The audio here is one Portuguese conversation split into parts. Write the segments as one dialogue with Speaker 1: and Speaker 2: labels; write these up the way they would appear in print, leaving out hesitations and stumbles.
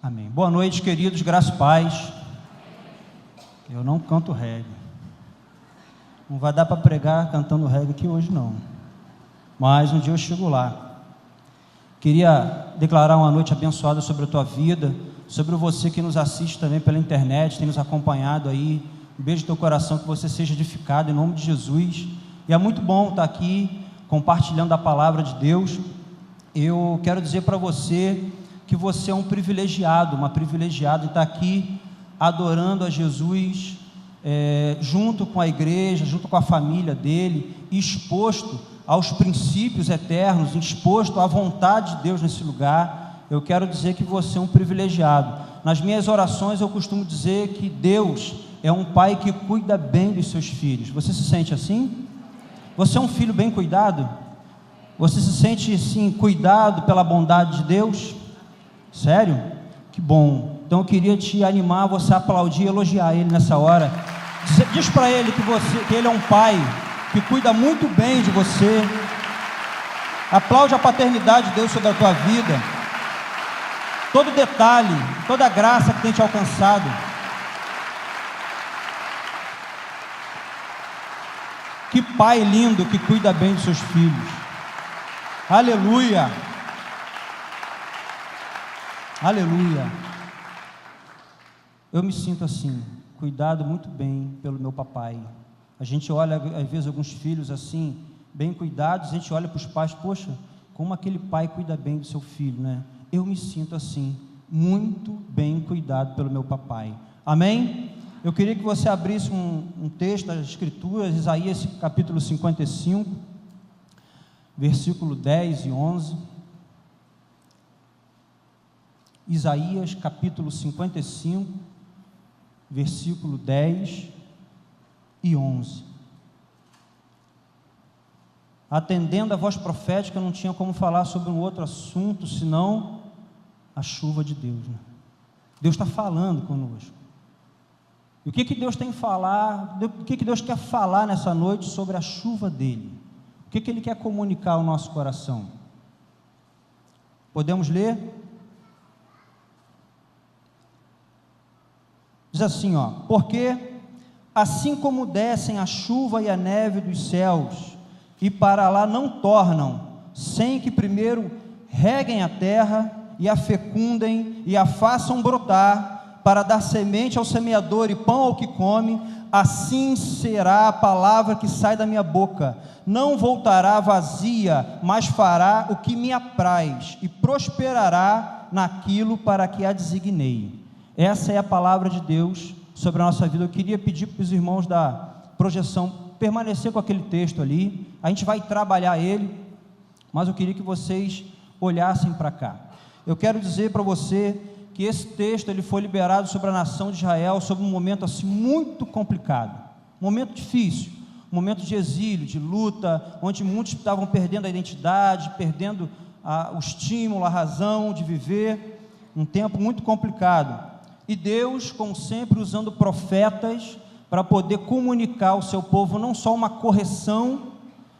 Speaker 1: Amém. Boa noite, queridos, graça e paz. Eu não canto reggae. Não vai dar para pregar cantando reggae aqui hoje não. Mas um dia eu chego lá. Queria declarar uma noite abençoada sobre a tua vida, sobre você que nos assiste também pela internet, tem nos acompanhado aí. Um beijo no teu coração, que você seja edificado em nome de Jesus. E é muito bom estar aqui compartilhando a palavra de Deus. Eu quero dizer para você que você é um privilegiado, uma privilegiada de estar aqui adorando a Jesus, junto com a igreja, junto com a família dele, exposto aos princípios eternos, exposto à vontade de Deus nesse lugar. Eu quero dizer que você é um privilegiado. Nas minhas orações eu costumo dizer que Deus é um pai que cuida bem dos seus filhos. Você se sente assim? Você é um filho bem cuidado? Você se sente assim, cuidado pela bondade de Deus? Sério? Que bom. Então eu queria te animar, você aplaudir e elogiar ele nessa hora. Diz para ele que ele é um pai que cuida muito bem de você. Aplaude a paternidade de Deus sobre a tua vida. Todo detalhe, toda a graça que tem te alcançado. Que pai lindo que cuida bem dos seus filhos. Aleluia. Aleluia. Eu me sinto assim, cuidado muito bem pelo meu papai. A gente olha, às vezes, alguns filhos assim, bem cuidados, a gente olha para os pais, poxa, como aquele pai cuida bem do seu filho, né? Eu me sinto assim, muito bem cuidado pelo meu papai. Amém? Eu queria que você abrisse um texto das Escrituras, Isaías capítulo 55, versículo 10 e 11. Isaías capítulo 55, versículo 10 e 11. Atendendo a voz profética, não tinha como falar sobre um outro assunto, senão a chuva de Deus, né? Deus está falando conosco. E o que Deus tem que falar, o que Deus quer falar nessa noite sobre a chuva dele? O que Ele quer comunicar ao nosso coração? Podemos ler? Diz assim, porque assim como descem a chuva e a neve dos céus, e para lá não tornam, sem que primeiro reguem a terra, e a fecundem, e a façam brotar, para dar semente ao semeador e pão ao que come, assim será a palavra que sai da minha boca, não voltará vazia, mas fará o que me apraz, e prosperará naquilo para que a designei. Essa é a palavra de Deus sobre a nossa vida. Eu queria pedir para os irmãos da projeção permanecer com aquele texto ali. A gente vai trabalhar ele, mas eu queria que vocês olhassem para cá. Eu quero dizer para você que esse texto ele foi liberado sobre a nação de Israel, sobre um momento assim muito complicado, um momento difícil, um momento de exílio, de luta, onde muitos estavam perdendo a identidade, perdendo o estímulo, a razão de viver, um tempo muito complicado. E Deus, como sempre, usando profetas para poder comunicar ao seu povo não só uma correção,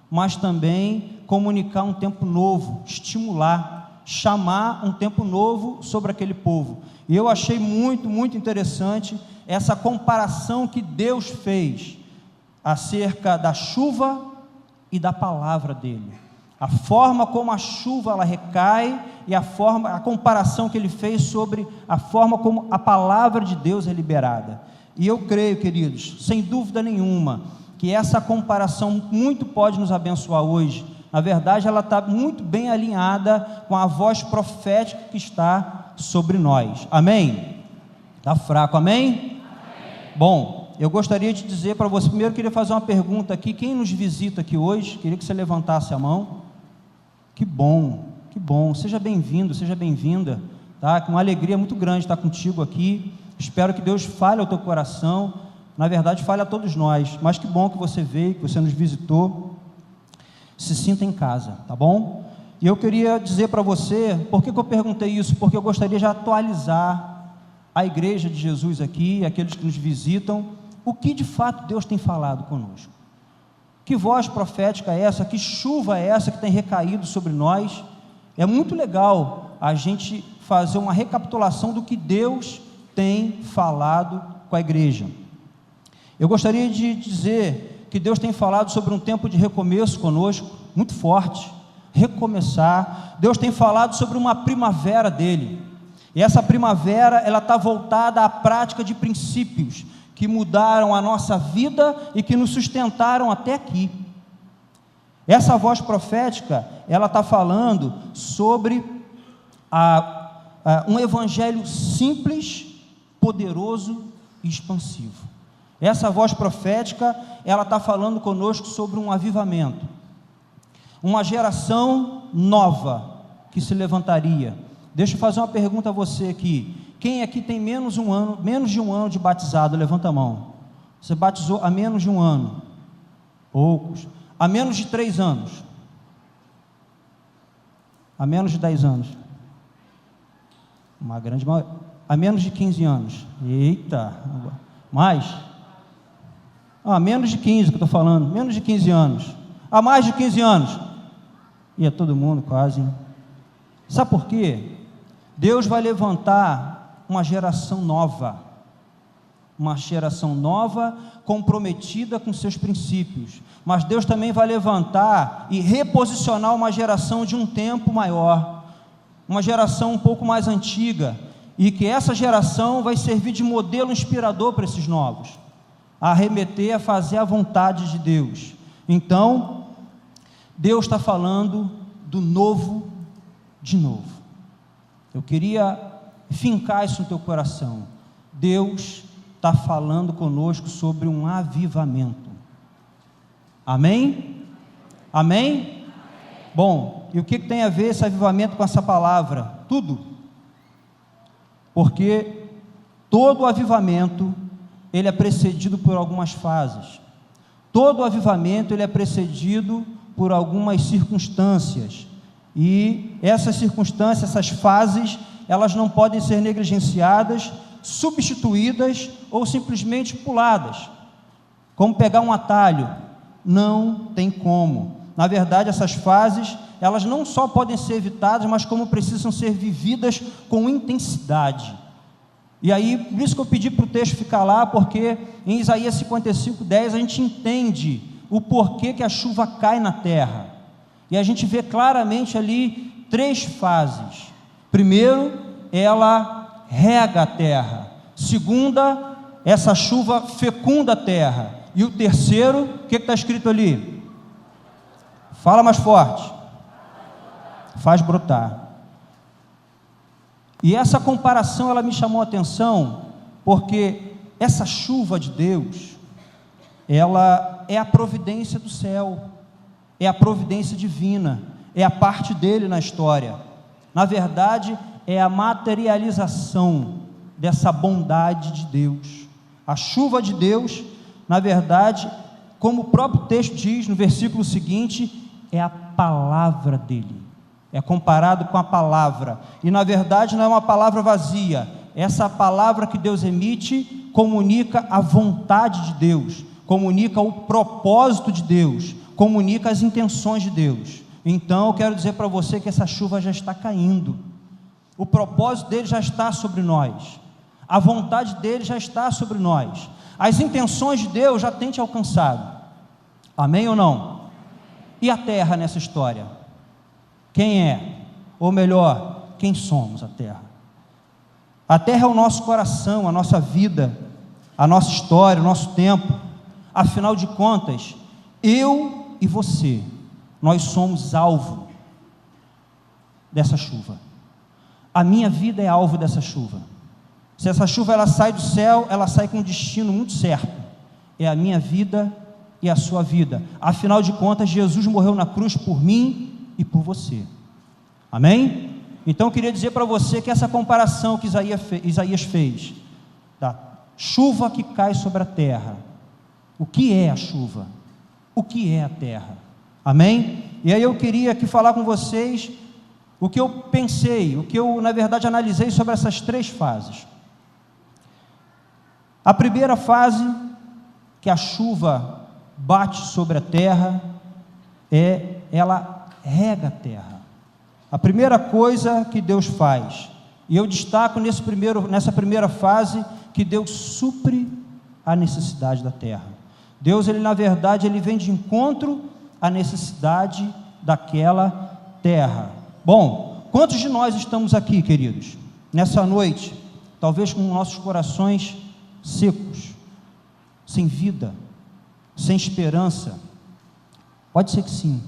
Speaker 1: mas também comunicar um tempo novo, estimular, chamar um tempo novo sobre aquele povo. E eu achei muito, muito interessante essa comparação que Deus fez acerca da chuva e da palavra dele. A forma como a chuva ela recai e a comparação que ele fez sobre a forma como a palavra de Deus é liberada. E eu creio, queridos, sem dúvida nenhuma, que essa comparação muito pode nos abençoar hoje. Na verdade, ela está muito bem alinhada com a voz profética que está sobre nós. Amém? Está fraco, amém? Amém. Bom, eu gostaria de dizer para você, primeiro eu queria fazer uma pergunta aqui, quem nos visita aqui hoje, queria que você levantasse a mão. Que bom, seja bem-vindo, seja bem-vinda, tá? Com uma alegria muito grande estar contigo aqui, espero que Deus fale ao teu coração, na verdade fale a todos nós, mas que bom que você veio, que você nos visitou, se sinta em casa, tá bom? E eu queria dizer para você, por que eu perguntei isso? Porque eu gostaria de atualizar a igreja de Jesus aqui, aqueles que nos visitam, o que de fato Deus tem falado conosco. Que voz profética é essa? Que chuva é essa que tem recaído sobre nós? É muito legal a gente fazer uma recapitulação do que Deus tem falado com a igreja. Eu gostaria de dizer que Deus tem falado sobre um tempo de recomeço conosco, muito forte, recomeçar. Deus tem falado sobre uma primavera dele, e essa primavera, ela está voltada à prática de princípios que mudaram a nossa vida e que nos sustentaram até aqui. Essa voz profética, ela está falando sobre um evangelho simples, poderoso e expansivo. Essa voz profética, ela está falando conosco sobre um avivamento, uma geração nova que se levantaria. Deixa eu fazer uma pergunta a você aqui. Quem aqui tem menos de um ano de batizado? Levanta a mão. Você batizou há menos de um ano? Poucos. Há menos de 3 anos? Há menos de 10 anos? Uma grande maioria. Há menos de 15 anos? Eita! Mais? Menos de 15 que eu estou falando. Menos de 15 anos. Há mais de 15 anos? E é todo mundo quase. Sabe por quê? Deus vai levantar uma geração nova comprometida com seus princípios, mas Deus também vai levantar e reposicionar uma geração de um tempo maior, uma geração um pouco mais antiga, e que essa geração vai servir de modelo inspirador para esses novos, a remeter a fazer a vontade de Deus. Então, Deus está falando do novo de novo. Eu queria fincar isso no teu coração. Deus está falando conosco sobre um avivamento. Amém? Amém? Bom, e o que tem a ver esse avivamento com essa palavra? Tudo. Porque todo avivamento, ele é precedido por algumas fases. Todo avivamento, ele é precedido por algumas circunstâncias. E essas circunstâncias, essas fases, elas não podem ser negligenciadas, substituídas ou simplesmente puladas. Como pegar um atalho? Não tem como. Na verdade, essas fases, elas não só podem ser evitadas, mas como precisam ser vividas com intensidade. E aí, por isso que eu pedi para o texto ficar lá, porque em Isaías 55:10 a gente entende o porquê que a chuva cai na terra. E a gente vê claramente ali 3 fases. Primeiro, ela rega a terra. Segunda, essa chuva fecunda a terra. E o terceiro, o que está escrito ali? Fala mais forte. Faz brotar. E essa comparação, ela me chamou a atenção, porque essa chuva de Deus, ela é a providência do céu, é a providência divina, é a parte dele na história. Na verdade, é a materialização dessa bondade de Deus. A chuva de Deus, na verdade, como o próprio texto diz no versículo seguinte, é a palavra dele. É comparado com a palavra. E na verdade não é uma palavra vazia. Essa palavra que Deus emite comunica a vontade de Deus, comunica o propósito de Deus, comunica as intenções de Deus. Então eu quero dizer para você que essa chuva já está caindo. O propósito dele já está sobre nós. A vontade dele já está sobre nós. As intenções de Deus já têm te alcançado. Amém ou não? E a terra nessa história? Quem é? Ou melhor, quem somos a terra? A terra é o nosso coração, a nossa vida, a nossa história, o nosso tempo. Afinal de contas, eu e você, nós somos alvo dessa chuva. A minha vida é alvo dessa chuva. Se essa chuva ela sai do céu, ela sai com um destino muito certo. É a minha vida e a sua vida. Afinal de contas, Jesus morreu na cruz por mim e por você. Amém? Então eu queria dizer para você que essa comparação que Isaías fez, da chuva que cai sobre a terra, o que é a chuva? O que é a terra? Amém? E aí eu queria aqui falar com vocês o que eu pensei, o que eu na verdade analisei sobre essas 3 fases. A primeira fase, que a chuva bate sobre a terra, ela rega a terra. A primeira coisa que Deus faz, E eu destaco nessa primeira fase que Deus supre a necessidade da terra. Deus, na verdade, ele vem de encontro à necessidade daquela terra. Bom, quantos de nós estamos aqui, queridos, nessa noite, talvez com nossos corações secos, sem vida, sem esperança? Pode ser que sim.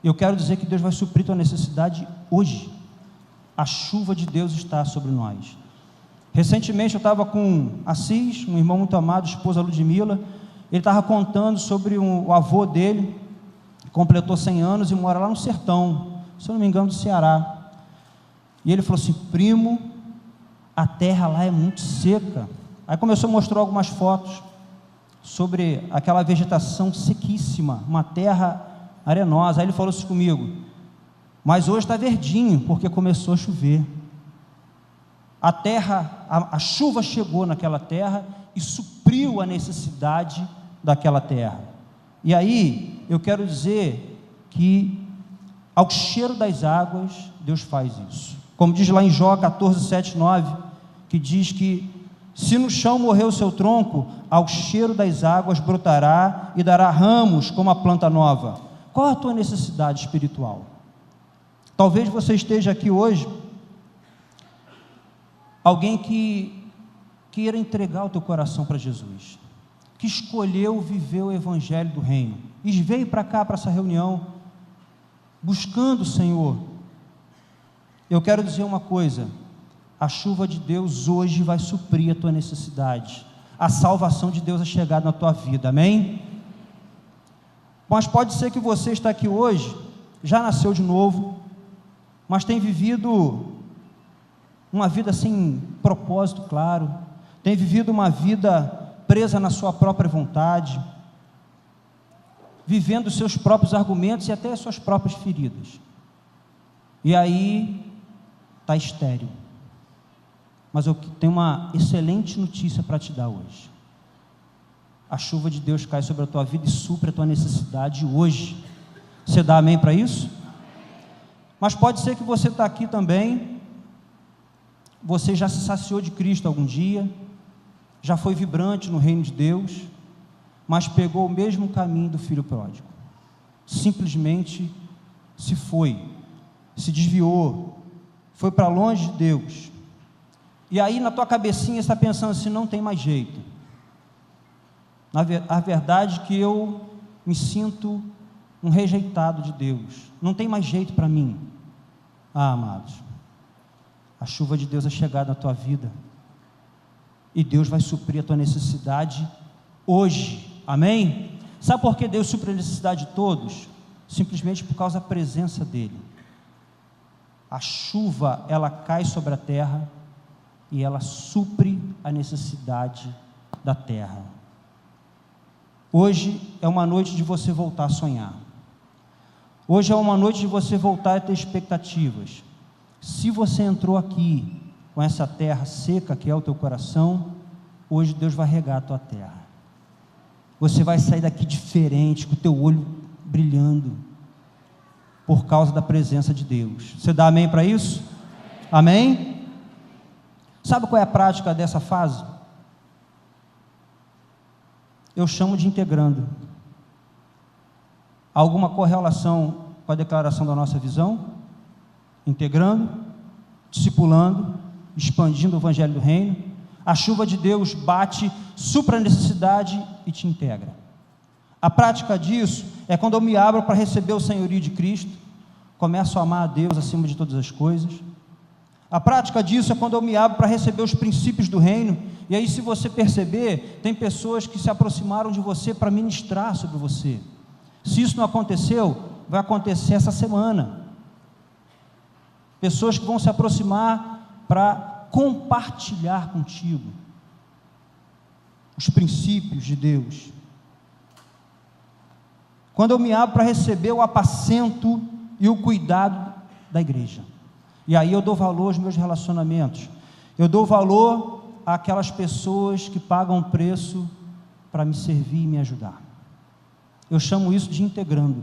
Speaker 1: Eu quero dizer que Deus vai suprir tua necessidade hoje. A chuva de Deus está sobre nós. Recentemente eu estava com Assis, um irmão muito amado, esposa Ludmila. Ele estava contando sobre o avô dele, que completou 100 anos e mora lá no sertão, se eu não me engano, do Ceará. E ele falou assim: primo, a terra lá é muito seca. Aí começou a mostrar algumas fotos sobre aquela vegetação sequíssima, uma terra arenosa. Aí ele falou assim comigo: mas hoje está verdinho, porque começou a chover. A terra, a chuva chegou naquela terra e supriu a necessidade daquela terra. E aí, eu quero dizer que ao cheiro das águas, Deus faz isso. Como diz lá em Jó 14, 7, 9, que diz que se no chão morrer o seu tronco, ao cheiro das águas brotará e dará ramos como a planta nova. Qual a tua necessidade espiritual? Talvez você esteja aqui hoje, alguém que queira entregar o teu coração para Jesus, que escolheu viver o evangelho do reino, e veio para cá, para essa reunião, buscando o Senhor. Eu quero dizer uma coisa: a chuva de Deus hoje vai suprir a tua necessidade, a salvação de Deus é chegada na tua vida, amém? Mas pode ser que você está aqui hoje, já nasceu de novo, mas tem vivido uma vida sem propósito claro, tem vivido uma vida presa na sua própria vontade, vivendo os seus próprios argumentos e até as suas próprias feridas, e aí está estéril. Mas eu tenho uma excelente notícia para te dar hoje: a chuva de Deus cai sobre a tua vida e supre a tua necessidade hoje. Você dá amém para isso? Mas pode ser que você está aqui também, você já se saciou de Cristo algum dia, já foi vibrante no reino de Deus, mas pegou o mesmo caminho do filho pródigo, simplesmente se foi, se desviou, foi para longe de Deus. E aí na tua cabecinha você está pensando assim: não tem mais jeito. A verdade é que eu me sinto um rejeitado de Deus, não tem mais jeito para mim. Amados, a chuva de Deus é chegada na tua vida, e Deus vai suprir a tua necessidade hoje, amém? Sabe por que Deus supre a necessidade de todos? Simplesmente por causa da presença dEle. A chuva, ela cai sobre a terra, e ela supre a necessidade da terra. Hoje é uma noite de você voltar a sonhar. Hoje é uma noite de você voltar a ter expectativas. Se você entrou aqui com essa terra seca que é o teu coração, hoje Deus vai regar a tua terra. Você vai sair daqui diferente, com o teu olho brilhando, por causa da presença de Deus. Você dá amém para isso? Amém? Sabe qual é a prática dessa fase? Eu chamo de integrando. Há alguma correlação com a declaração da nossa visão? Integrando, discipulando, expandindo o evangelho do reino. A chuva de Deus bate, supra a necessidade e te integra. A prática disso é quando eu me abro para receber o senhorio de Cristo, começo a amar a Deus acima de todas as coisas. A prática disso é quando eu me abro para receber os princípios do reino. E aí, se você perceber, tem pessoas que se aproximaram de você para ministrar sobre você. Se isso não aconteceu, vai acontecer essa semana. Pessoas que vão se aproximar para compartilhar contigo os princípios de Deus. Quando eu me abro para receber o apacento e o cuidado da igreja. E aí eu dou valor aos meus relacionamentos. Eu dou valor àquelas pessoas que pagam preço para me servir e me ajudar. Eu chamo isso de integrando.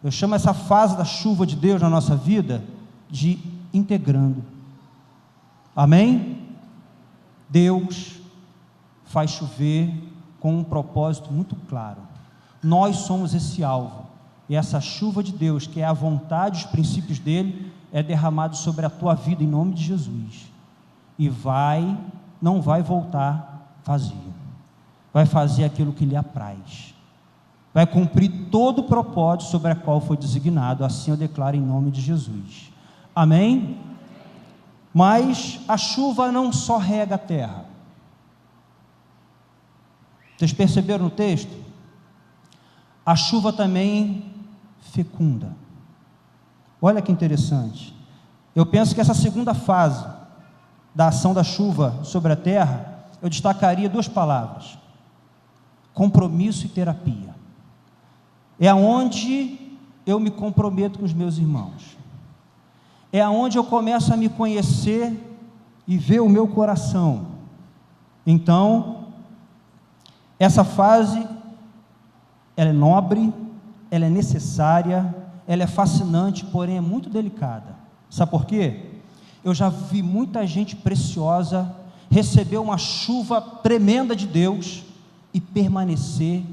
Speaker 1: Eu chamo essa fase da chuva de Deus na nossa vida de integrando. Amém? Deus faz chover com um propósito muito claro. Nós somos esse alvo, e essa chuva de Deus, que é a vontade, os princípios dele, é derramado sobre a tua vida em nome de Jesus, e não vai voltar vazio, vai fazer aquilo que lhe apraz, vai cumprir todo o propósito sobre a qual foi designado. Assim eu declaro em nome de Jesus. Amém? Mas a chuva não só rega a terra. Vocês perceberam no texto? A chuva também fecunda. Olha que interessante. Eu penso que essa segunda fase da ação da chuva sobre a terra, eu destacaria 2 palavras: compromisso e terapia. É aonde eu me comprometo com os meus irmãos, é aonde eu começo a me conhecer e ver o meu coração. Então, essa fase, ela é nobre, ela é necessária, ela é fascinante, porém é muito delicada. Sabe por quê? Eu já vi muita gente preciosa receber uma chuva tremenda de Deus e permanecer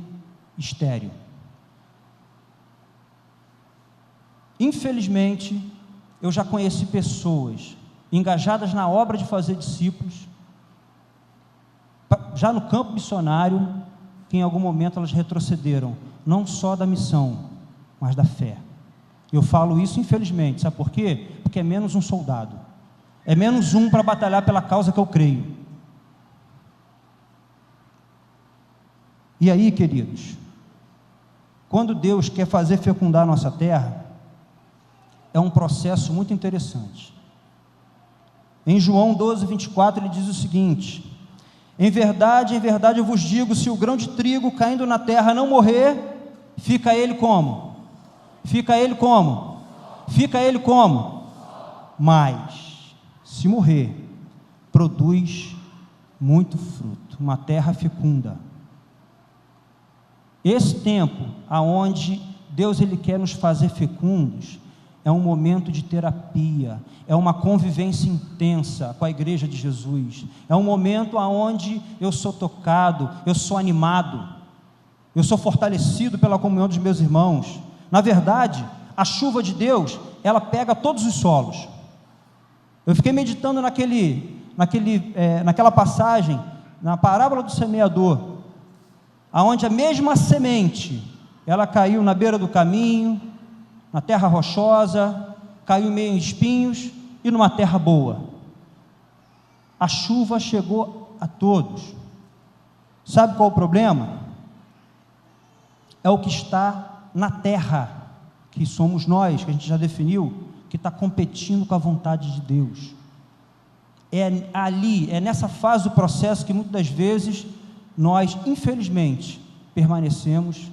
Speaker 1: estéril. Infelizmente, eu já conheci pessoas engajadas na obra de fazer discípulos, já no campo missionário, que em algum momento elas retrocederam, não só da missão, mas da fé. Eu falo isso infelizmente, sabe por quê? Porque é menos um soldado, é menos um para batalhar pela causa que eu creio. E aí, queridos, quando Deus quer fazer fecundar a nossa terra, é um processo muito interessante. Em João 12, 24, ele diz o seguinte: em verdade eu vos digo, se o grão de trigo caindo na terra não morrer, fica ele como? Fica ele como? Fica ele como? Mas, se morrer, produz muito fruto, uma terra fecunda. Esse tempo, aonde Deus ele quer nos fazer fecundos, é um momento de terapia, é uma convivência intensa com a igreja de Jesus, é um momento onde eu sou tocado, eu sou animado, eu sou fortalecido pela comunhão dos meus irmãos. Na verdade, a chuva de Deus, ela pega todos os solos. Eu fiquei meditando naquela passagem, na parábola do semeador, aonde a mesma semente, ela caiu na beira do caminho, na terra rochosa, caiu meio em espinhos e numa terra boa. A chuva chegou a todos. Sabe qual é o problema? É o que está na terra, que somos nós, que a gente já definiu, que está competindo com a vontade de Deus. É ali, é nessa fase do processo que muitas das vezes nós, infelizmente, permanecemos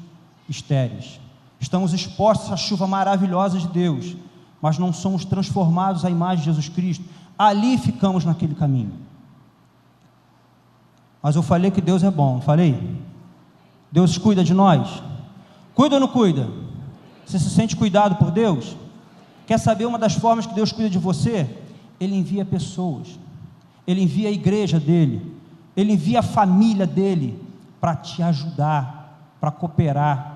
Speaker 1: estéreis. Estamos expostos à chuva maravilhosa de Deus, mas não somos transformados à imagem de Jesus Cristo. Ali ficamos naquele caminho. Mas eu falei que Deus é bom, não falei? Deus cuida de nós. Cuida ou não cuida? Você se sente cuidado por Deus? Quer saber uma das formas que Deus cuida de você? Ele envia pessoas, Ele envia a igreja dEle, Ele envia a família dEle para te ajudar, para cooperar.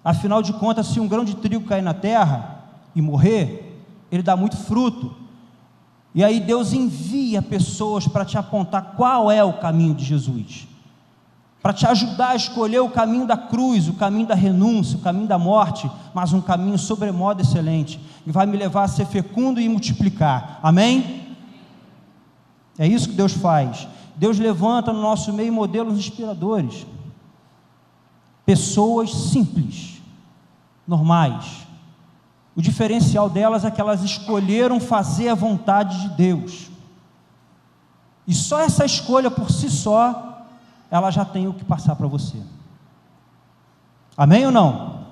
Speaker 1: Afinal de contas, se um grão de trigo cair na terra e morrer, ele dá muito fruto. E aí Deus envia pessoas para te apontar qual é o caminho de Jesus, para te ajudar a escolher o caminho da cruz, o caminho da renúncia, o caminho da morte, mas um caminho sobremodo excelente, que vai me levar a ser fecundo e multiplicar. Amém? É isso que Deus faz. Deus levanta no nosso meio modelos inspiradores, pessoas simples, normais. O diferencial delas é que elas escolheram fazer a vontade de Deus, e só essa escolha por si só, ela já tem o que passar para você. Amém ou não?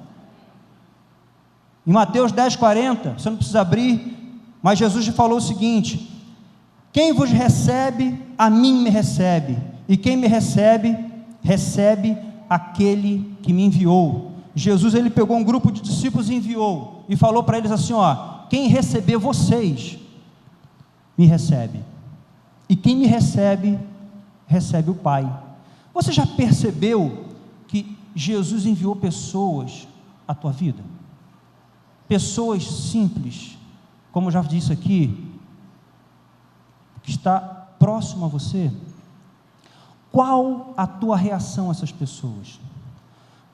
Speaker 1: Em Mateus 10:40, você não precisa abrir, mas Jesus falou o seguinte: quem vos recebe, a mim me recebe, e quem me recebe, recebe aquele que me enviou. Jesus, ele pegou um grupo de discípulos e enviou, e falou para eles assim: ó, quem receber vocês, me recebe. E quem me recebe, recebe o Pai. Você já percebeu que Jesus enviou pessoas à tua vida? Pessoas simples, como eu já disse aqui, que está próximo a você. Qual a tua reação a essas pessoas?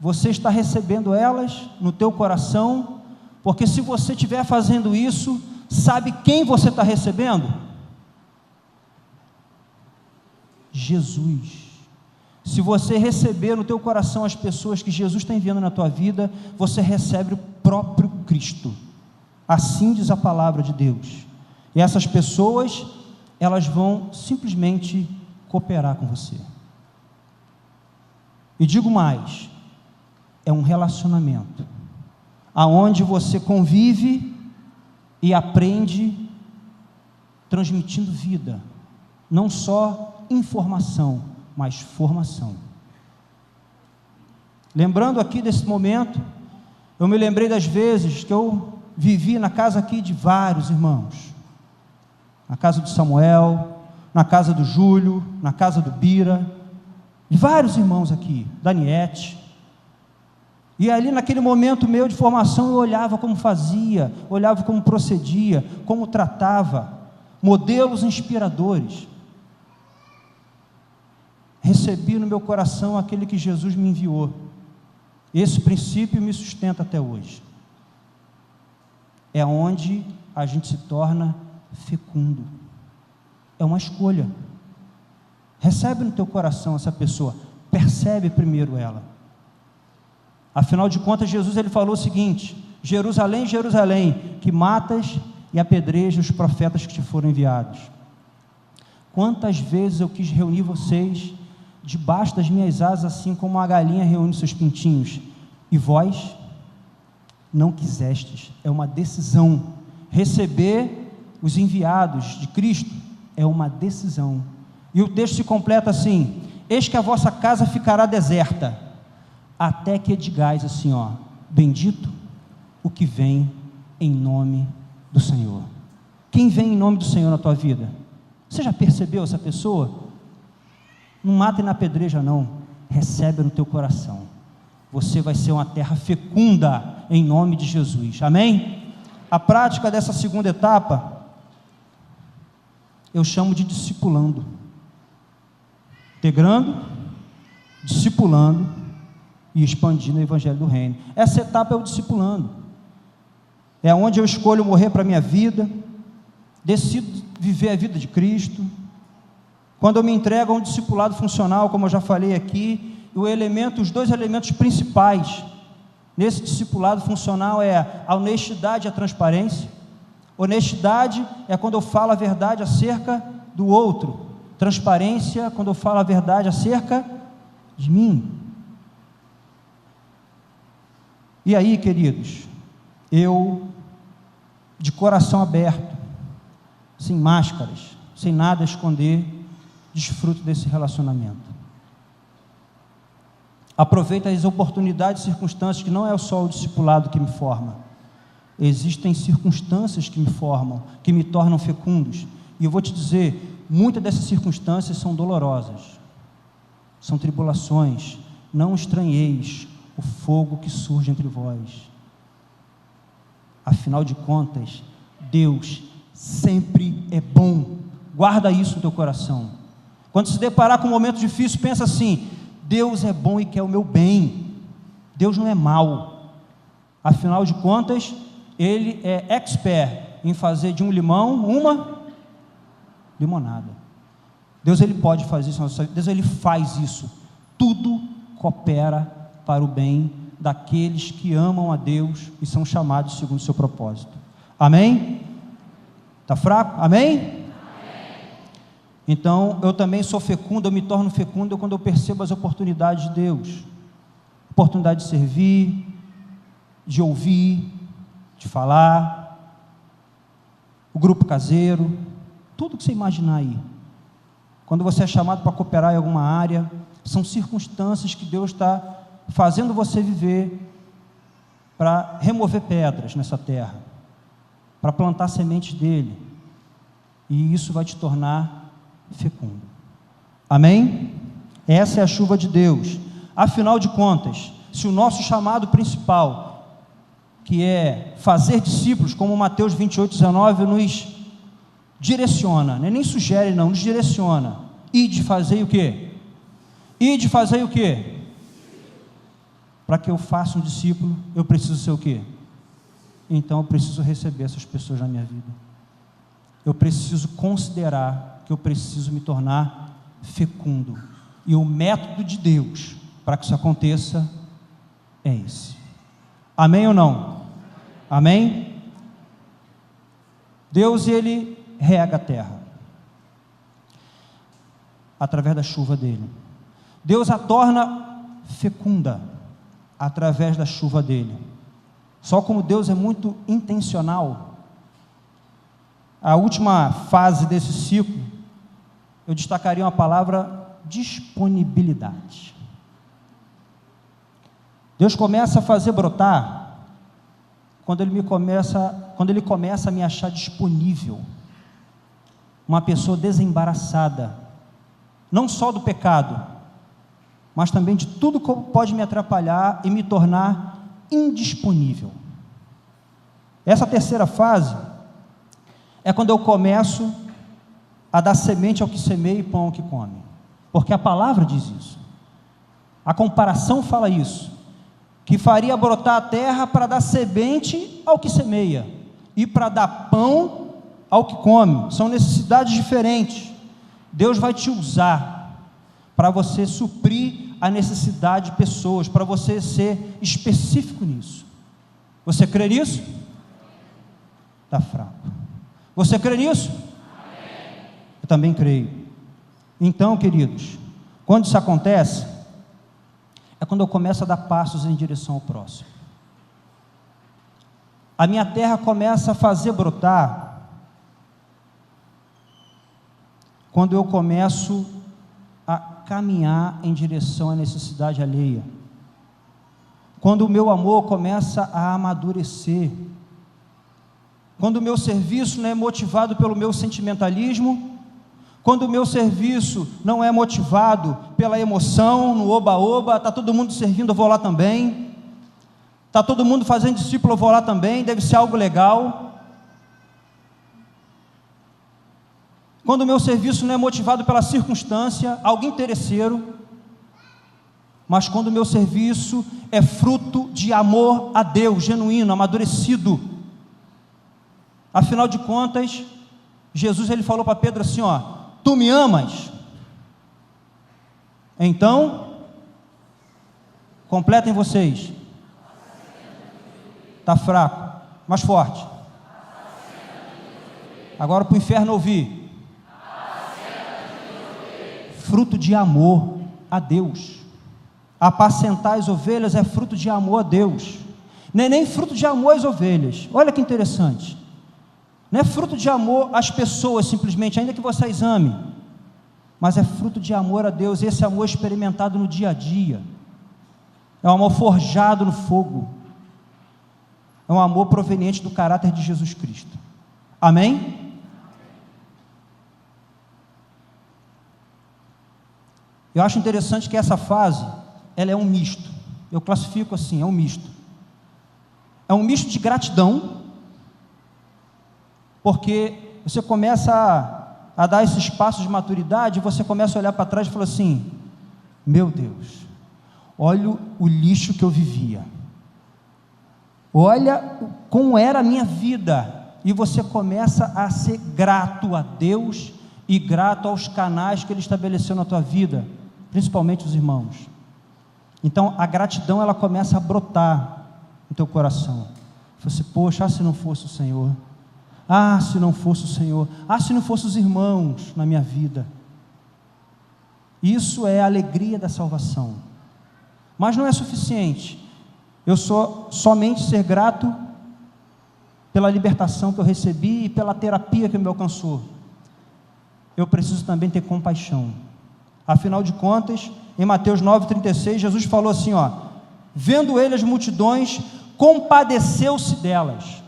Speaker 1: Você está recebendo elas no teu coração? Porque se você estiver fazendo isso, sabe quem você está recebendo? Jesus. Se você receber no teu coração as pessoas que Jesus está enviando na tua vida, você recebe o próprio Cristo. Assim diz a palavra de Deus. E essas pessoas, elas vão simplesmente cooperar com você. E digo mais, é um relacionamento, aonde você convive e aprende transmitindo vida, não só informação, mas formação. Lembrando aqui desse momento, eu me lembrei das vezes que eu vivi na casa aqui de vários irmãos, na casa do Samuel, na casa do Júlio, na casa do Bira, de vários irmãos aqui, Daniete. E ali naquele momento meu de formação, eu olhava como fazia, olhava como procedia, como tratava, modelos inspiradores. Recebi no meu coração aquele que Jesus me enviou. Esse princípio me sustenta até hoje. É onde a gente se torna fecundo. É uma escolha. Recebe no teu coração essa pessoa, percebe primeiro ela. Afinal de contas, Jesus ele falou o seguinte: Jerusalém, Jerusalém, que matas e apedrejas os profetas que te foram enviados. Quantas vezes eu quis reunir vocês debaixo das minhas asas, assim como uma galinha reúne seus pintinhos, e vós não quisestes. É uma decisão. Receber os enviados de Cristo é uma decisão. E o texto se completa assim: eis que a vossa casa ficará deserta, até que digais assim, ó, bendito o que vem em nome do Senhor. Quem vem em nome do Senhor na tua vida? Você já percebeu essa pessoa? Não mata e na pedreja não, recebe no teu coração. Você vai ser uma terra fecunda em nome de Jesus, amém? A prática dessa segunda etapa eu chamo de discipulando. Integrando, discipulando e expandindo o evangelho do reino. Essa etapa é o discipulando. É onde eu escolho morrer para a minha vida, decido viver a vida de Cristo. Quando eu me entrego a um discipulado funcional, como eu já falei aqui, os dois elementos principais nesse discipulado funcional é a honestidade e a transparência. Honestidade é quando eu falo a verdade acerca do outro. Transparência, quando eu falo a verdade acerca de mim. E aí, queridos, eu, de coração aberto, sem máscaras, sem nada a esconder, desfruto desse relacionamento. Aproveito as oportunidades e circunstâncias, que não é só o discipulado que me forma. Existem circunstâncias que me formam, que me tornam fecundos. E eu vou te dizer, muitas dessas circunstâncias são dolorosas, são tribulações. Não estranheis o fogo que surge entre vós. Afinal de contas, Deus sempre é bom. Guarda isso no teu coração. Quando se deparar com um momento difícil, pensa assim: Deus é bom e quer o meu bem. Deus não é mau. Afinal de contas, Ele é expert em fazer de um limão uma limonada. Deus ele pode fazer isso. Deus ele faz isso. Tudo coopera para o bem daqueles que amam a Deus e são chamados segundo o seu propósito. Amém? Está fraco? Amém? Então, eu também sou fecundo, eu me torno fecundo quando eu percebo as oportunidades de Deus. Oportunidade de servir, de ouvir, de falar, o grupo caseiro, tudo que você imaginar aí. Quando você é chamado para cooperar em alguma área, são circunstâncias que Deus está fazendo você viver para remover pedras nessa terra, para plantar sementes dele. E isso vai te tornar fecundo. Amém? Essa é a chuva de Deus. Afinal de contas, se o nosso chamado principal, que é fazer discípulos, como Mateus 28:19 nos direciona, nem sugere não, nos direciona, e de fazer o quê? E de fazer o quê? Para que eu faça um discípulo, eu preciso ser o quê? Então eu preciso receber essas pessoas na minha vida. Eu preciso considerar que eu preciso me tornar fecundo. E o método de Deus para que isso aconteça é esse. Amém ou não? Amém? Deus, Ele rega a terra através da chuva dele. Deus a torna fecunda através da chuva dele. Só como Deus é muito intencional, a última fase desse ciclo, eu destacaria uma palavra: disponibilidade. Deus começa a fazer brotar quando Ele começa a me achar disponível, uma pessoa desembaraçada, não só do pecado, mas também de tudo que pode me atrapalhar e me tornar indisponível. Essa terceira fase é quando eu começo a dar semente ao que semeia e pão ao que come, porque a palavra diz isso, a comparação fala isso, que faria brotar a terra para dar semente ao que semeia e para dar pão ao que come. São necessidades diferentes. Deus vai te usar para você suprir a necessidade de pessoas, para você ser específico nisso. Você crê nisso? Está fraco. Você crê nisso? Amém. Eu também creio. Então, queridos, quando isso acontece, é quando eu começo a dar passos em direção ao próximo. A minha terra começa a fazer brotar quando eu começo a caminhar em direção à necessidade alheia, quando o meu amor começa a amadurecer, quando o meu serviço não é motivado pelo meu sentimentalismo, quando o meu serviço não é motivado pela emoção, no oba-oba, está todo mundo servindo, eu vou lá também, está todo mundo fazendo discípulo, eu vou lá também, deve ser algo legal. Quando o meu serviço não é motivado pela circunstância, algo interesseiro, mas quando o meu serviço é fruto de amor a Deus, genuíno, amadurecido. Afinal de contas, Jesus, ele falou para Pedro assim, ó: tu me amas? Então, completem vocês. Está fraco, mais forte. Agora para o inferno ouvir. Fruto de amor a Deus. Apacentar as ovelhas é fruto de amor a Deus. Não é nem fruto de amor às ovelhas. Olha que interessante. Não é fruto de amor às pessoas simplesmente, ainda que vocês amem, mas é fruto de amor a Deus. Esse amor experimentado no dia a dia, é um amor forjado no fogo, é um amor proveniente do caráter de Jesus Cristo. Amém? Eu acho interessante que essa fase, ela é um misto, eu classifico assim, é um misto de gratidão, porque você começa a dar esses passos de maturidade, você começa a olhar para trás e fala assim: meu Deus, olha o lixo que eu vivia, olha como era a minha vida, e você começa a ser grato a Deus e grato aos canais que Ele estabeleceu na tua vida, principalmente os irmãos. Então a gratidão, ela começa a brotar no teu coração. Você, poxa, se não fosse o Senhor, se não fosse o Senhor, se não fosse os irmãos na minha vida. Isso é a alegria da salvação, mas não é suficiente. Eu sou somente ser grato pela libertação que eu recebi e pela terapia que me alcançou. Eu preciso também ter compaixão. Afinal de contas, em Mateus 9,36, Jesus falou assim, ó: vendo ele as multidões, compadeceu-se delas,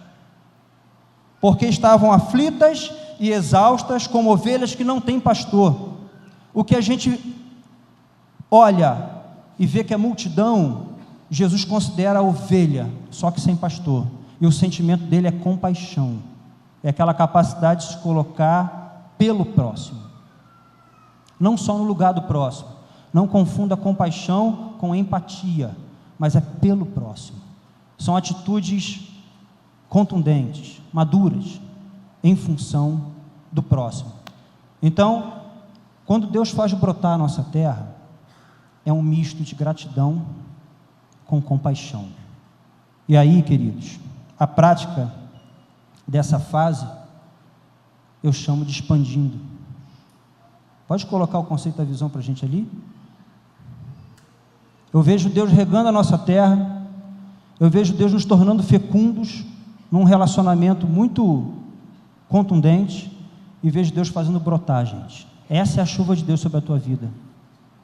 Speaker 1: porque estavam aflitas e exaustas, como ovelhas que não têm pastor. O que a gente olha e vê que a multidão, Jesus considera a ovelha, só que sem pastor. E o sentimento dele é compaixão. É aquela capacidade de se colocar pelo próximo. Não só no lugar do próximo. Não confunda compaixão com empatia, mas é pelo próximo. São atitudes contundentes, maduras, em função do próximo. Então, quando Deus faz brotar a nossa terra, é um misto de gratidão com compaixão. E aí, queridos, a prática dessa fase eu chamo de expandindo. Pode colocar o conceito da visão para a gente ali? Eu vejo Deus regando a nossa terra, eu vejo Deus nos tornando fecundos num relacionamento muito contundente, e vejo Deus fazendo brotar, gente. Essa é a chuva de Deus sobre a tua vida.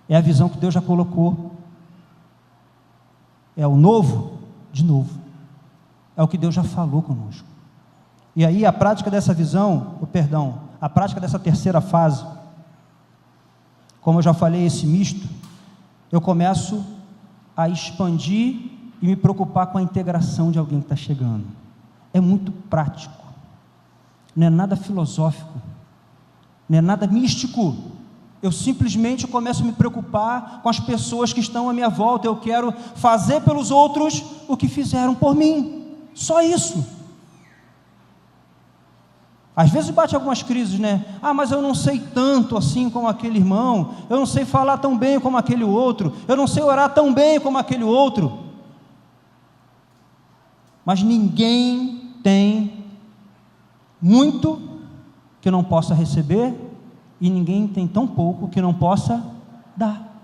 Speaker 1: É a visão que Deus já colocou. É o novo de novo. É o que Deus já falou conosco. E aí a prática dessa visão, a prática dessa terceira fase, como eu já falei, esse misto, eu começo a expandir e me preocupar com a integração de alguém que está chegando. É muito prático, não é nada filosófico, não é nada místico. Eu simplesmente começo a me preocupar com as pessoas que estão à minha volta. Eu quero fazer pelos outros o que fizeram por mim, só isso. Às vezes bate algumas crises, né? Mas eu não sei tanto assim como aquele irmão, eu não sei falar tão bem como aquele outro, eu não sei orar tão bem como aquele outro. Mas ninguém tem muito que não possa receber, e ninguém tem tão pouco que não possa dar.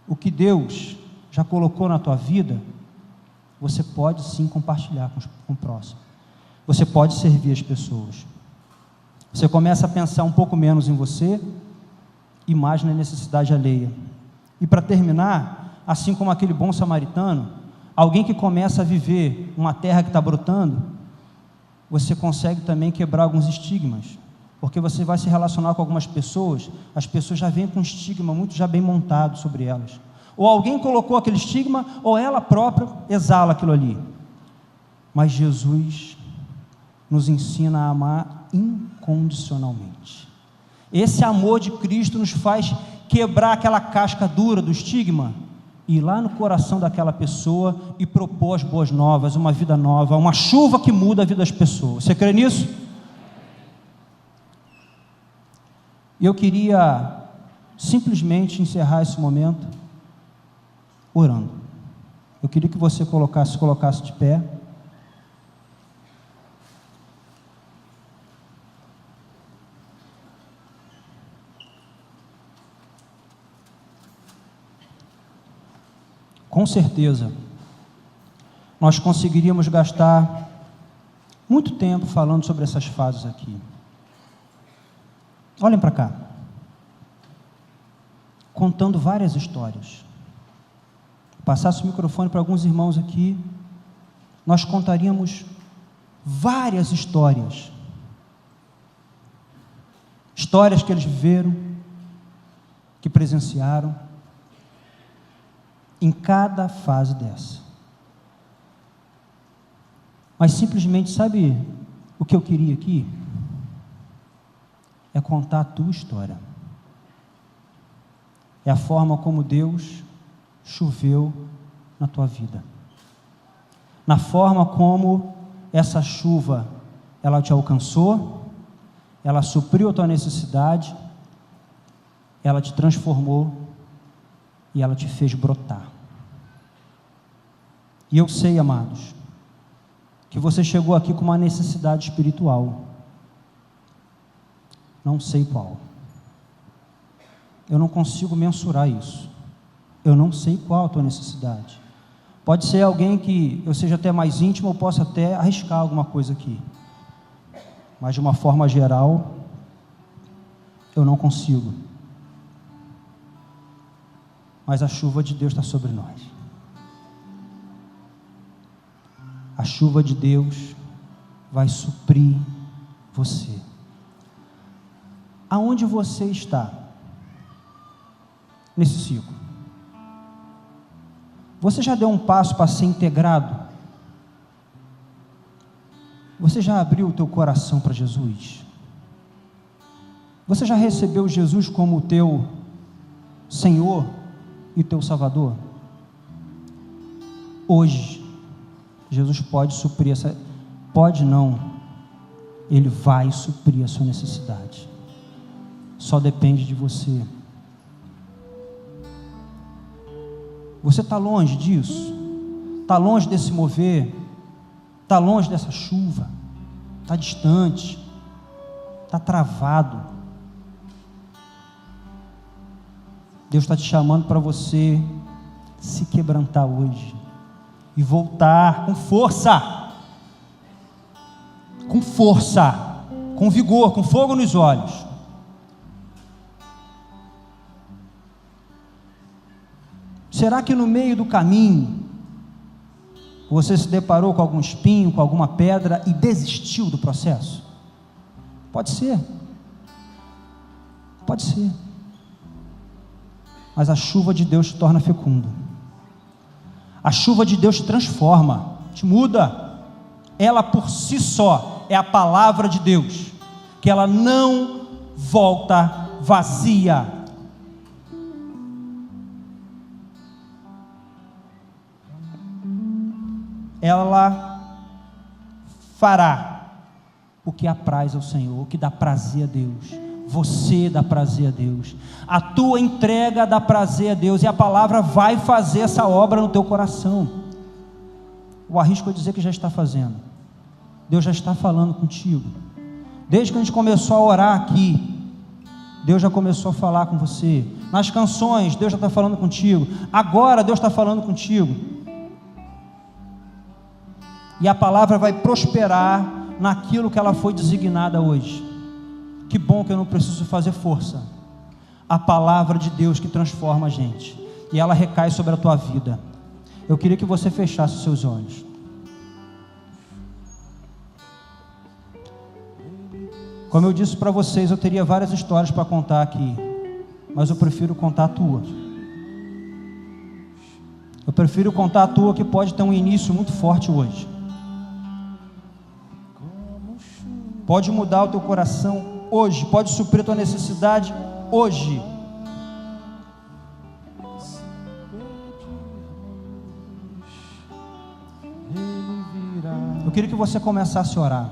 Speaker 1: O que Deus já colocou na tua vida, você pode sim compartilhar com o próximo. Você pode servir as pessoas. Você começa a pensar um pouco menos em você e mais na necessidade alheia. E para terminar, assim como aquele bom samaritano, alguém que começa a viver uma terra que está brotando, você consegue também quebrar alguns estigmas, porque você vai se relacionar com algumas pessoas, as pessoas já vêm com um estigma muito já bem montado sobre elas. Ou alguém colocou aquele estigma, ou ela própria exala aquilo ali. Mas Jesus nos ensina a amar incondicionalmente. Esse amor de Cristo nos faz quebrar aquela casca dura do estigma, e ir lá no coração daquela pessoa e propor as boas novas, uma vida nova, uma chuva que muda a vida das pessoas. Você crê nisso? Eu queria simplesmente encerrar esse momento orando. Eu queria que você colocasse de pé. Com certeza, nós conseguiríamos gastar muito tempo falando sobre essas fases aqui. Olhem para cá, contando várias histórias. Passasse o microfone para alguns irmãos aqui, nós contaríamos várias histórias. Histórias que eles viveram, que presenciaram, em cada fase dessa. Mas simplesmente, sabe o que eu queria aqui? É contar a tua história. É a forma como Deus choveu na tua vida. Na forma como essa chuva, ela te alcançou, ela supriu a tua necessidade, ela te transformou e ela te fez brotar. E eu sei, amados, que você chegou aqui com uma necessidade espiritual. Não sei qual. Eu não consigo mensurar isso. Eu não sei qual a tua necessidade. Pode ser alguém que eu seja até mais íntimo, ou possa até arriscar alguma coisa aqui. Mas de uma forma geral, eu não consigo. Mas a chuva de Deus está sobre nós. A chuva de Deus vai suprir Você. Aonde você está nesse ciclo? Você já deu um passo para ser integrado? Você já abriu o teu coração para Jesus? Você já recebeu Jesus como o teu Senhor e teu Salvador? Hoje, Jesus pode suprir essa... Pode não. Ele vai suprir a sua necessidade. Só depende de você. Você está longe disso? Está longe desse mover? Está longe dessa chuva? Está distante? Está travado? Deus está te chamando para você se quebrantar hoje e voltar com força, com vigor, com fogo nos olhos. Será que no meio do caminho você se deparou com algum espinho, com alguma pedra e desistiu do processo? Pode ser. Pode ser. Mas a chuva de Deus te torna fecundo. A chuva de Deus te transforma, te muda. Ela por si só é a palavra de Deus, que ela não volta vazia. Ela fará o que apraz ao Senhor, o que dá prazer a Deus. Você dá prazer a Deus, a tua entrega dá prazer a Deus, e a palavra vai fazer essa obra no teu coração. Eu arrisco a dizer que já está fazendo. Deus já está falando contigo. Desde que a gente começou a orar aqui, Deus já começou a falar com você. Nas canções, Deus já está falando contigo. Agora Deus está falando contigo. E a palavra vai prosperar naquilo que ela foi designada hoje. Que bom que eu não preciso fazer força. A palavra de Deus que transforma a gente, e ela recai sobre a tua vida. Eu queria que você fechasse os seus olhos. Como eu disse para vocês, eu teria várias histórias para contar aqui, mas eu prefiro contar a tua. Eu prefiro contar a tua, que pode ter um início muito forte hoje. Pode mudar o teu coração hoje, pode suprir a tua necessidade hoje. Eu queria que você começasse a orar.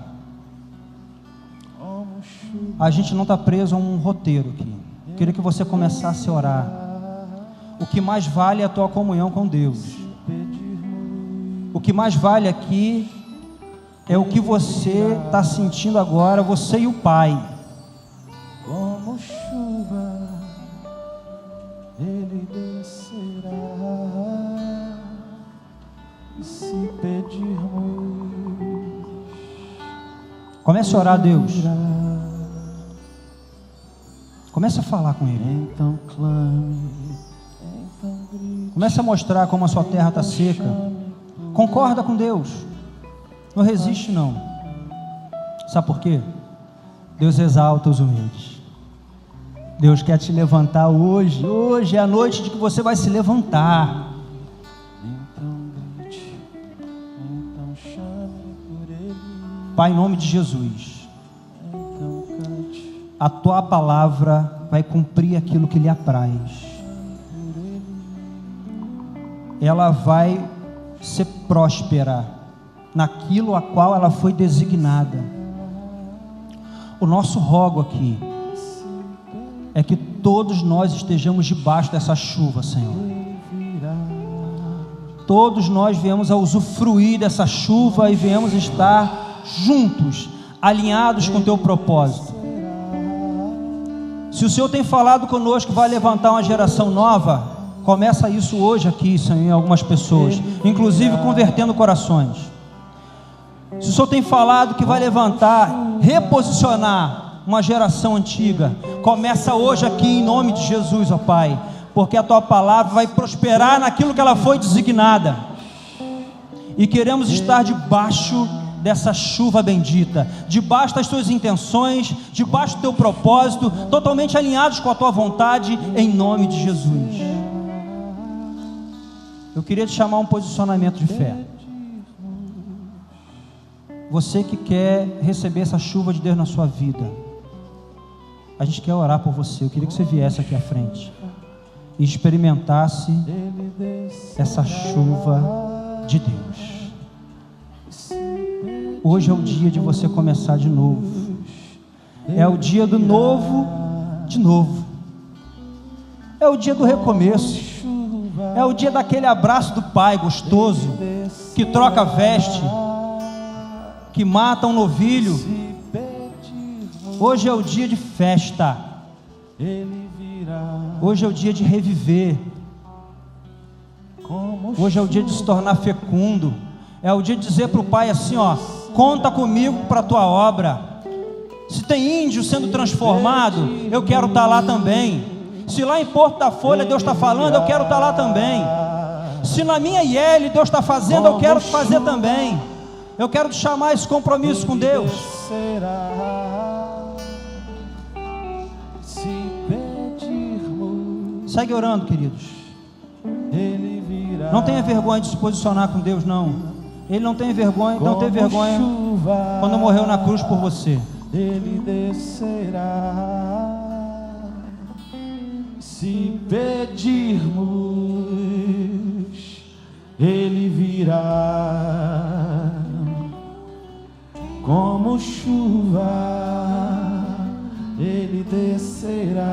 Speaker 1: A gente não está preso a um roteiro aqui. Eu queria que você começasse a orar. O que mais vale é a tua comunhão com Deus. O que mais vale aqui é o que você está sentindo agora, você e o Pai. Como chuva, Ele descerá, e se pedirmos, comece a orar a Deus. Comece a falar com Ele. Então clame, então grite. Comece a mostrar como a sua terra está seca. Concorda com Deus. Não resiste não. Sabe por quê? Deus exalta os humildes. Deus quer te levantar hoje. Hoje é a noite de que você vai se levantar. Então grite, então chame por Ele. Pai, em nome de Jesus, então cante. A tua palavra vai cumprir aquilo que lhe apraz. Ela vai ser próspera naquilo a qual ela foi designada. O nosso rogo aqui é que todos nós estejamos debaixo dessa chuva, Senhor. Todos nós viemos a usufruir dessa chuva e viemos estar juntos, alinhados com o teu propósito. Se o Senhor tem falado conosco que vai levantar uma geração nova, começa isso hoje aqui, Senhor, em algumas pessoas, inclusive convertendo corações. Se o Senhor tem falado que vai levantar, reposicionar uma geração antiga, começa hoje aqui em nome de Jesus, ó Pai, porque a tua palavra vai prosperar naquilo que ela foi designada, e queremos estar debaixo dessa chuva bendita, debaixo das tuas intenções, debaixo do teu propósito, totalmente alinhados com a tua vontade, em nome de Jesus. Eu queria te chamar a um posicionamento de fé. Você que quer receber essa chuva de Deus na sua vida, a gente quer orar por você. Eu queria que você viesse aqui à frente e experimentasse essa chuva de Deus. Hoje é o dia de você começar de novo. É o dia do novo de novo. É o dia do recomeço. É o dia daquele abraço do pai gostoso, que troca a veste, que mata um novilho. Hoje é o dia de festa. Hoje é o dia de reviver. Hoje é o dia de se tornar fecundo. É o dia de dizer para o pai assim, ó: conta comigo para a tua obra. Se tem índio sendo transformado, eu quero estar lá também. Se lá em Porto da Folha Deus está falando, eu quero estar lá também. Se na minha IL Deus está fazendo, eu quero fazer também. Eu quero te chamar a esse compromisso com Deus. Segue orando, queridos. Não tenha vergonha de se posicionar com Deus, não. Ele não tem vergonha, não teve vergonha quando morreu na cruz por você.
Speaker 2: Ele descerá. Se pedirmos, Ele virá. Como chuva, Ele descerá.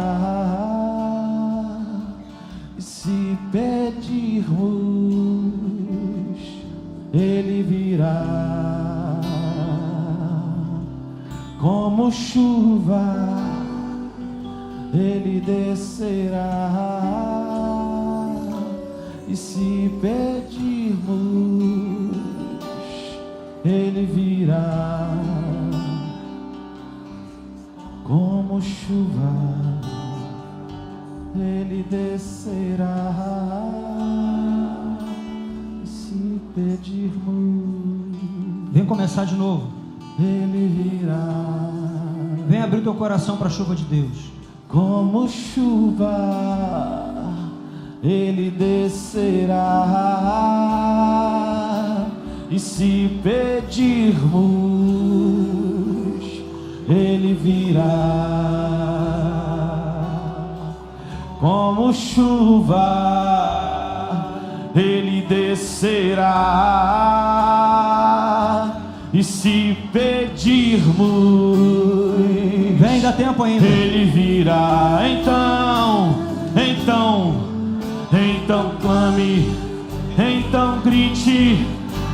Speaker 2: Se pedirmos, Ele virá. Como chuva, Ele descerá. E se pedirmos, Ele virá. Como chuva, Ele descerá. E se pedirmos,
Speaker 1: vem começar de novo.
Speaker 2: Ele virá.
Speaker 1: Vem abrir teu coração para a chuva de Deus.
Speaker 2: Como chuva, Ele descerá. E se pedirmos, Ele virá. Como chuva, Ele descerá. E se pedirmos,
Speaker 1: vem, dá tempo ainda.
Speaker 2: Ele virá. Então clame, então grite,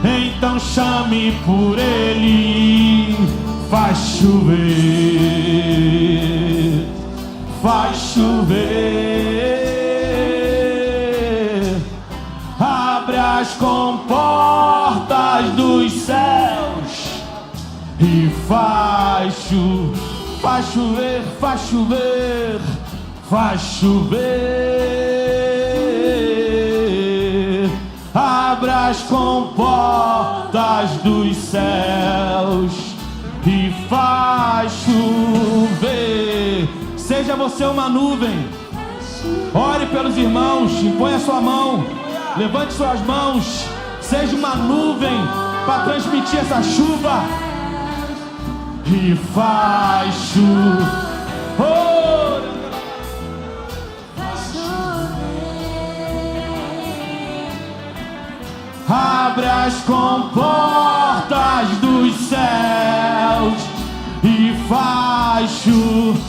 Speaker 2: então chame por Ele. Faz chover, faz chover. Abre as comportas dos céus e faz chover, faz chover, faz chover, faz chover. Abra as comportas dos céus e faz chover. Seja você uma nuvem. Ore pelos irmãos, impõe a sua mão, levante suas mãos. Seja uma nuvem para transmitir essa chuva. E faz chover. Abre as comportas dos céus e faz chover.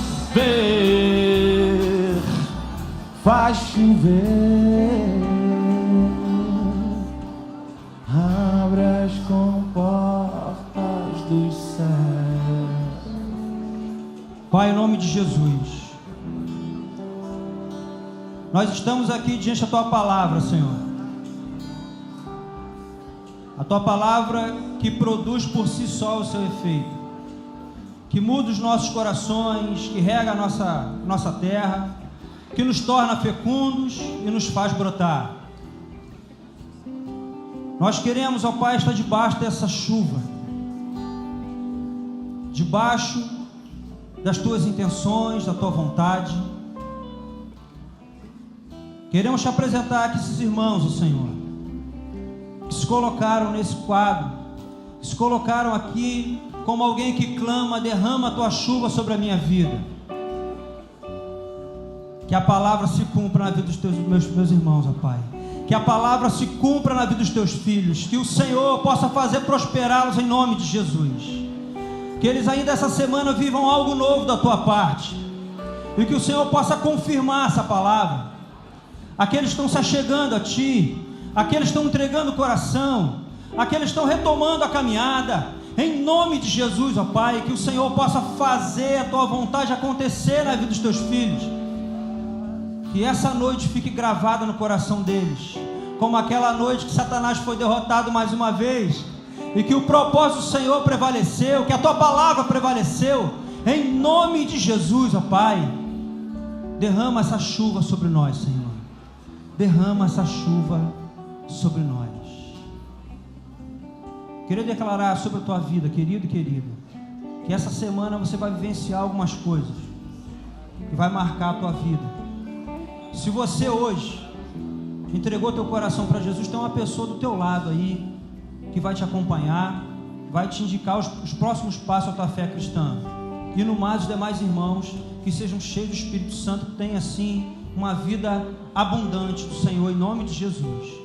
Speaker 2: Faz chover. Abre as comportas dos céus.
Speaker 1: Pai, em nome de Jesus, nós estamos aqui diante da Tua palavra, Senhor. A Tua palavra que produz por si só o seu efeito, que muda os nossos corações, que rega a nossa terra, que nos torna fecundos e nos faz brotar. Nós queremos, ó Pai, estar debaixo dessa chuva, debaixo das tuas intenções, da tua vontade. Queremos te apresentar aqui esses irmãos, ó Senhor, que se colocaram nesse quadro, que se colocaram aqui como alguém que clama: derrama a tua chuva sobre a minha vida. Que a palavra se cumpra na vida dos meus irmãos, ó Pai. Que a palavra se cumpra na vida dos teus filhos. Que o Senhor possa fazer prosperá-los em nome de Jesus. Que eles ainda essa semana vivam algo novo da tua parte. E que o Senhor possa confirmar essa palavra. Aqueles que estão se achegando a Ti, aqueles que estão entregando o coração, aqueles que estão retomando a caminhada, em nome de Jesus, ó Pai, que o Senhor possa fazer a Tua vontade acontecer na vida dos Teus filhos. Que essa noite fique gravada no coração deles, como aquela noite que Satanás foi derrotado mais uma vez, e que o propósito do Senhor prevaleceu, que a Tua palavra prevaleceu, em nome de Jesus, ó Pai. Derrama essa chuva sobre nós, Senhor. Derrama essa chuva sobre nós. Queria declarar sobre a tua vida, querido e querida, que essa semana você vai vivenciar algumas coisas que vai marcar a tua vida. Se você hoje entregou teu coração para Jesus, tem uma pessoa do teu lado aí que vai te acompanhar, vai te indicar os próximos passos da tua fé cristã. E no mais, os demais irmãos que sejam cheios do Espírito Santo, que tenham assim uma vida abundante do Senhor, em nome de Jesus.